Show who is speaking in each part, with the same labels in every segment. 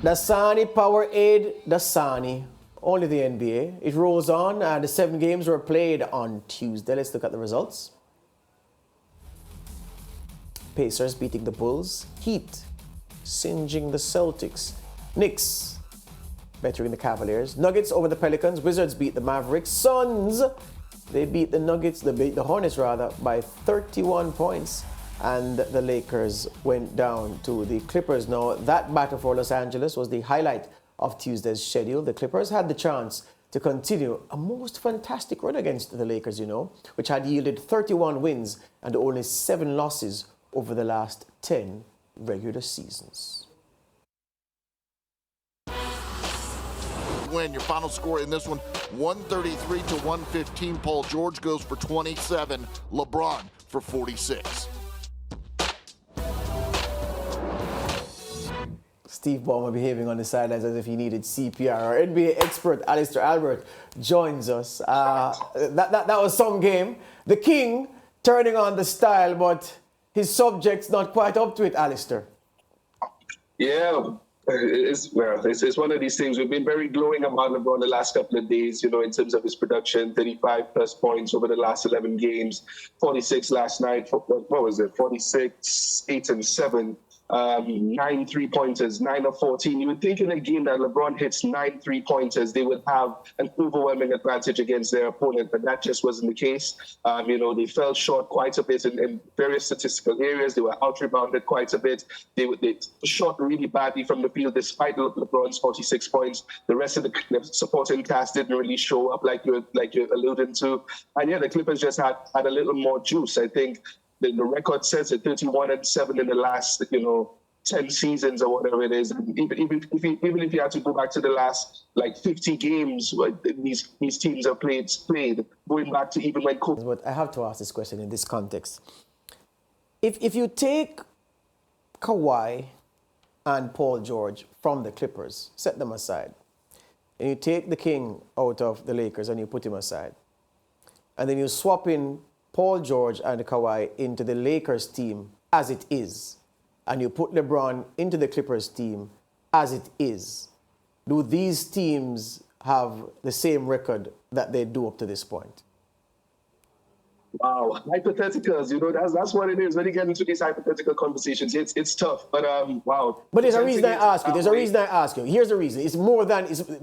Speaker 1: Dasani Powerade, Dasani. Only the NBA. It rolls on. The 7 games were played on Tuesday. Let's look at the results. Pacers beating the Bulls. Heat singeing the Celtics. Knicks bettering the Cavaliers. Nuggets over the Pelicans. Wizards beat the Mavericks. Suns, they beat the Nuggets, they beat the Hornets rather, by 31 points. And the Lakers went down to the Clippers. Now, that battle for Los Angeles was the highlight of Tuesday's schedule. The Clippers had the chance to continue a most fantastic run against the Lakers, which had yielded 31 wins and only 7 losses over the last 10 regular seasons.
Speaker 2: Win. Your final score in this one, 133 to 115. Paul George goes for 27. LeBron for 46.
Speaker 1: Steve Ballmer behaving on the sidelines as if he needed CPR. Our NBA expert, Alister Albert, joins us. That was some game. The King turning on the style, but his subject's not quite up to it, Alister.
Speaker 3: Yeah, it's one of these things. We've been very glowing about LeBron the last couple of days, in terms of his production, 35 plus points over the last 11 games, 46 last night. What was it? 46, 8 and 7. 9 3-pointers, 9 of 14. You would think in a game that LeBron hits 9 3-pointers, they would have an overwhelming advantage against their opponent, but that just wasn't the case. They fell short quite a bit in various statistical areas. They were out-rebounded quite a bit. They shot really badly from the field, despite LeBron's 46 points. The rest of the supporting cast didn't really show up like you're alluding to. And yeah, the Clippers just had a little more juice. I think the record says it, 31-7 in the last, 10 seasons or whatever it is. And even if you had to go back to the last 50 games, these teams have played, going back to even when Kobe.
Speaker 1: But I have to ask this question in this context. If you take Kawhi and Paul George from the Clippers, set them aside, and you take the King out of the Lakers and you put him aside, and then you swap in Paul George and Kawhi into the Lakers team as it is, and you put LeBron into the Clippers team as it is, do these teams have the same record that they do up to this point?
Speaker 3: Wow, hypotheticals, that's what it is. When you get into these hypothetical conversations, it's tough, but wow.
Speaker 1: But there's a reason I ask you. Here's the reason.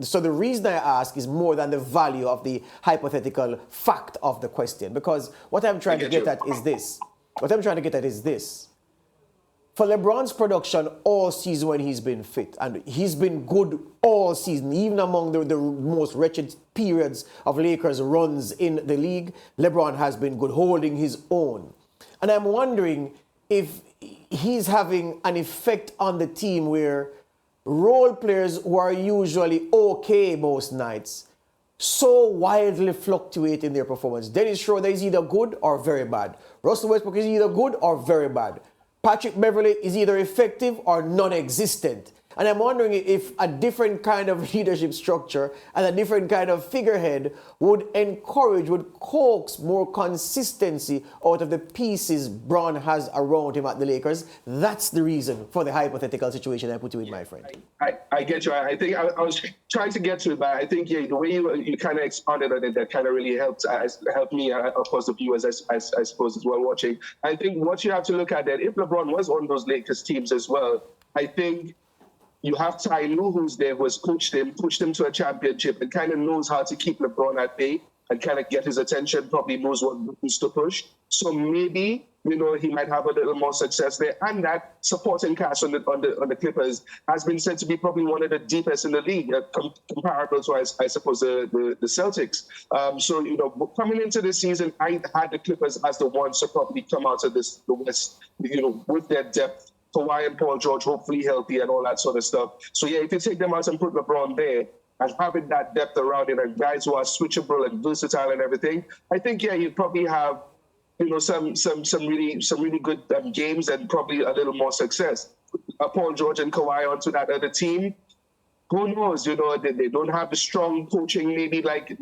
Speaker 1: So the reason I ask is more than the value of the hypothetical fact of the question. Because what I'm trying to get at is this. For LeBron's production all season when he's been fit, and he's been good all season, even among the most wretched periods of Lakers runs in the league, LeBron has been good, holding his own. And I'm wondering if he's having an effect on the team where role players who are usually okay most nights so wildly fluctuate in their performance. Dennis Schroeder is either good or very bad. Russell Westbrook is either good or very bad. Patrick Beverley is either effective or non-existent. And I'm wondering if a different kind of leadership structure and a different kind of figurehead would coax more consistency out of the pieces Bron has around him at the Lakers. That's the reason for the hypothetical situation I put you in, my friend.
Speaker 3: I get you. I think I was trying to get to it, but I think the way you kind of expanded on it, that kind of really helped me, of course, the viewers, I suppose, as well watching. I think what you have to look at that, if LeBron was on those Lakers teams as well, I think you have Ty Lue, who's there, who has pushed him to a championship and kind of knows how to keep LeBron at bay and kind of get his attention, probably knows what buttons to push. So maybe, he might have a little more success there. And that supporting cast on the Clippers has been said to be probably one of the deepest in the league, comparable to, I suppose, the Celtics. So, coming into this season, I had the Clippers as the ones to probably come out of the West, with their depth. Kawhi and Paul George hopefully healthy and all that sort of stuff. So yeah, if you take them out and put LeBron there and having that depth around it and guys who are switchable and versatile and everything, I think you'd probably have some really good games and probably a little more success. Paul George and Kawhi onto that other team, who knows? They don't have the strong coaching maybe like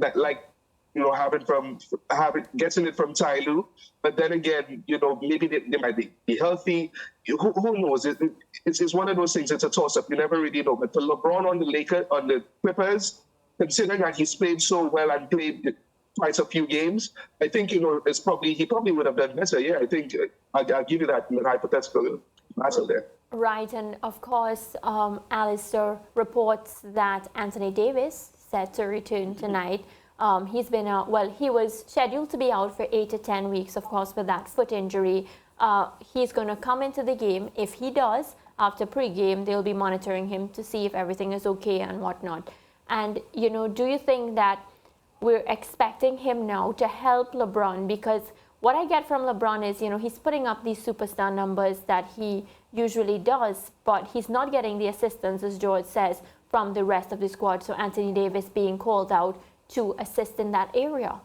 Speaker 3: getting it from Ty Lue. But then again, maybe they might be healthy. Who knows? It's one of those things. It's a toss-up. You never really know. But for LeBron on the Clippers, considering that he's played so well and played quite a few games, I think he probably would have done better. Yeah, I think I'll give you that hypothetical matter there.
Speaker 4: Right, and of course, Alister reports that Anthony Davis set to return tonight. He's been out. Well, he was scheduled to be out for 8 to 10 weeks, of course, with that foot injury. He's going to come into the game. If he does, after pre-game, they'll be monitoring him to see if everything is okay and whatnot. And, do you think that we're expecting him now to help LeBron? Because what I get from LeBron is, he's putting up these superstar numbers that he usually does, but he's not getting the assistance, as George says, from the rest of the squad. So Anthony Davis being called out to assist in that area.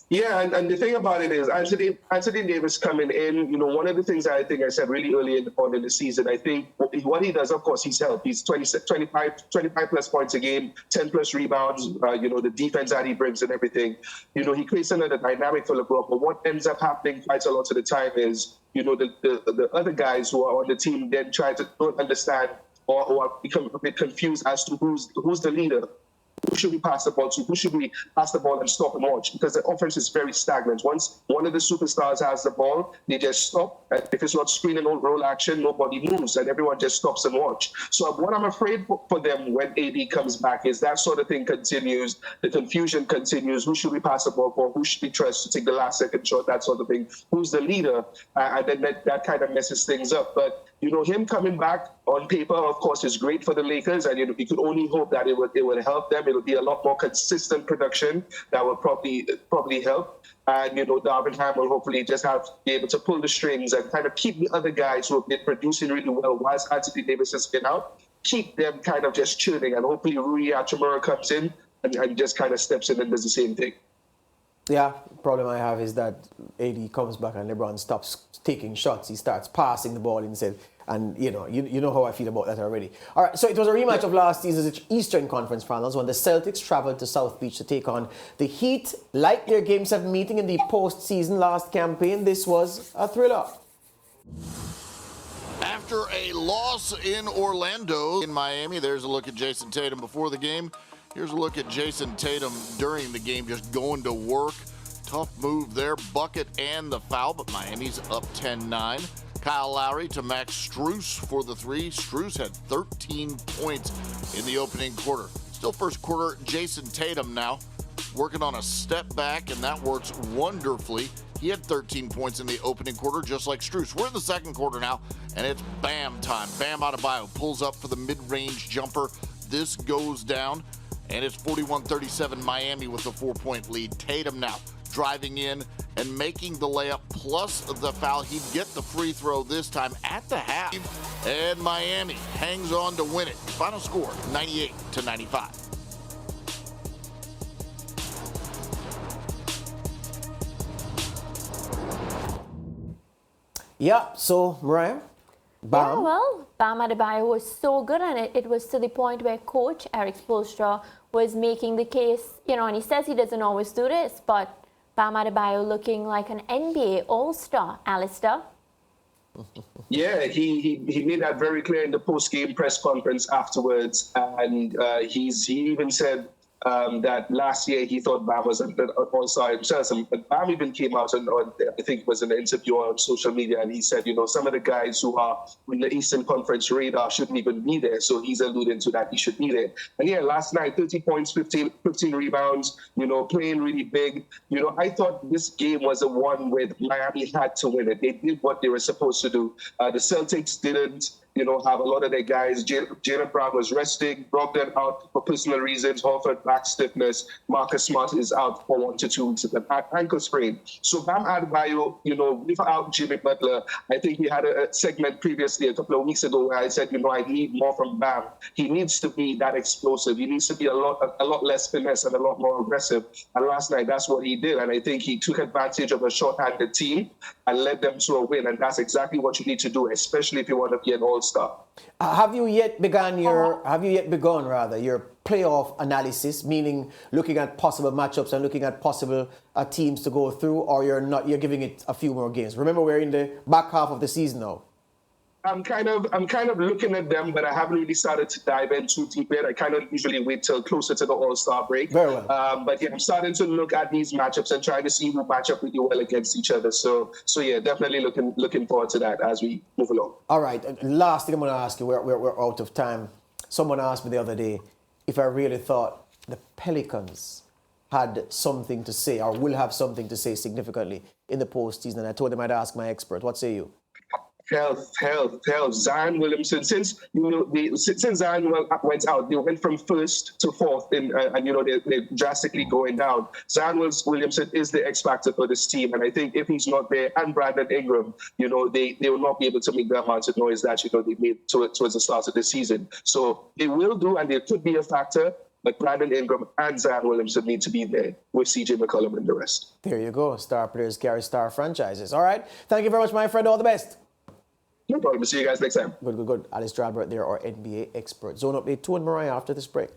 Speaker 3: Yeah, and the thing about it is Anthony Davis coming in, one of the things I think I said really early on in the season, I think what he does, of course, he's helped. He's 25 plus points a game, 10 plus rebounds, the defense that he brings and everything. He creates another dynamic for LeBron. But what ends up happening quite a lot of the time is, the other guys who are on the team then don't understand or become a bit confused as to who's the leader. Who should we pass the ball to? Who should we pass the ball and stop and watch? Because the offense is very stagnant. Once one of the superstars has the ball, they just stop. And if it's not screen and roll action, nobody moves, and everyone just stops and watch. So what I'm afraid for them when AD comes back is that sort of thing continues. The confusion continues. Who should we pass the ball for? Who should we trust to take the last second shot? That sort of thing. Who's the leader? And then that kind of messes things up. But him coming back on paper, of course, is great for the Lakers, and you could only hope that it would help them. It would be a lot more consistent production that would probably help. And Darvin Ham will hopefully just be able to pull the strings and kind of keep the other guys who have been producing really well whilst Anthony Davis has been out, keep them kind of just churning. And hopefully Rui Hachimura comes in and just kind of steps in and does the same thing.
Speaker 1: Yeah, problem I have is that AD comes back and LeBron stops taking shots. He starts passing the ball instead. And, you know how I feel about that already. All right, so it was a rematch of last season's Eastern Conference Finals when the Celtics traveled to South Beach to take on the Heat. Like their Game 7 meeting in the postseason last campaign, this was a thriller.
Speaker 2: After a loss in Orlando, in Miami, there's a look at Jason Tatum before the game. Here's a look at Jason Tatum during the game, just going to work. Tough move there, bucket and the foul, but Miami's up 10-9. Kyle Lowry to Max Strus for the three. Strus had 13 points in the opening quarter. Still first quarter, Jason Tatum now working on a step back, and that works wonderfully. He had 13 points in the opening quarter, just like Strus. We're in the second quarter now, and it's Bam time. Bam Adebayo pulls up for the mid-range jumper. This goes down, and it's 41-37 Miami with a 4-point lead. Tatum now driving in and making the layup plus the foul. He'd get the free throw this time at the half. And Miami hangs on to win it. Final score, 98-95.
Speaker 1: Yeah, so Mariah, Bam.
Speaker 4: Yeah, well, Bam Adebayo was so good, and it was to the point where Coach Eric Spoelstra was making the case, and he says he doesn't always do this, but Bam Adebayo looking like an NBA All-Star, Alister.
Speaker 3: Yeah, he made that very clear in the post-game press conference afterwards, and he even said that last year he thought Bam was an all-star himself. But Bam even came out and I think it was in an interview on social media, and he said, some of the guys who are in the Eastern Conference radar shouldn't even be there. So he's alluding to that he should be there. And yeah, last night, 30 points, 15 rebounds, playing really big. I thought this game was the one where Miami had to win it. They did what they were supposed to do. The Celtics didn't. Have a lot of their guys. Jaylen Brown was resting, Brogdon out for personal reasons, Horford back stiffness, Marcus Smart is out for 1 to 2 weeks with an ankle sprain. So Bam Adebayo, without Jimmy Butler, I think we had a segment previously a couple of weeks ago where I said, I need more from Bam. He needs to be that explosive. He needs to be a lot less finesse and a lot more aggressive. And last night, that's what he did. And I think he took advantage of a short-handed team and led them to a win. And that's exactly what you need to do, especially if you want to be an all All-Star.
Speaker 1: Have you yet begun your playoff analysis, meaning looking at possible matchups and looking at possible teams to go through, or you're not? You're giving it a few more games. Remember, we're in the back half of the season now.
Speaker 3: I'm kind of looking at them, but I haven't really started to dive in too deep yet. I kind of usually wait till closer to the All-Star break.
Speaker 1: Very well.
Speaker 3: But yeah, I'm starting to look at these matchups and trying to see who match up really well against each other. So yeah, definitely looking forward to that as we move along.
Speaker 1: All right. Last thing I'm going to ask you. We're out of time. Someone asked me the other day if I really thought the Pelicans had something to say or will have something to say significantly in the postseason, and I told them I'd ask my expert. What say you?
Speaker 3: Health. Zion Williamson. Since Zion went out, they went from first to fourth, and they're drastically going down. Zion Williamson is the X factor for this team, and I think if he's not there, and Brandon Ingram, they will not be able to make the amount of noise that they made towards the start of the season. So they will do, and they could be a factor. But Brandon Ingram and Zion Williamson need to be there with CJ McCollum and the rest.
Speaker 1: There you go. Star players carry star franchises. All right. Thank you very much, my friend. All the best.
Speaker 3: No problem. See you guys next time.
Speaker 1: Good. Alister Albert there, our NBA expert. Zone Update 2 and Mariah after this break.